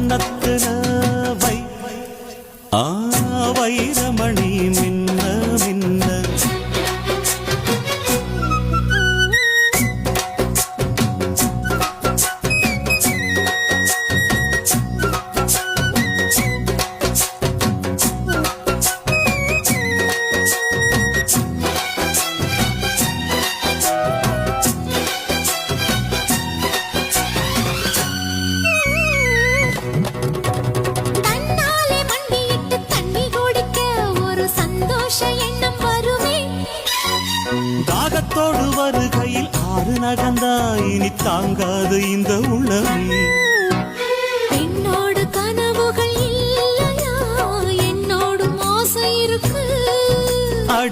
கன்னத்துல வைரமணி மின்ன மின்ன தாகத்தோடு வருகையில் ஆறு நகந்தா இனி தாங்காது இந்த உணவே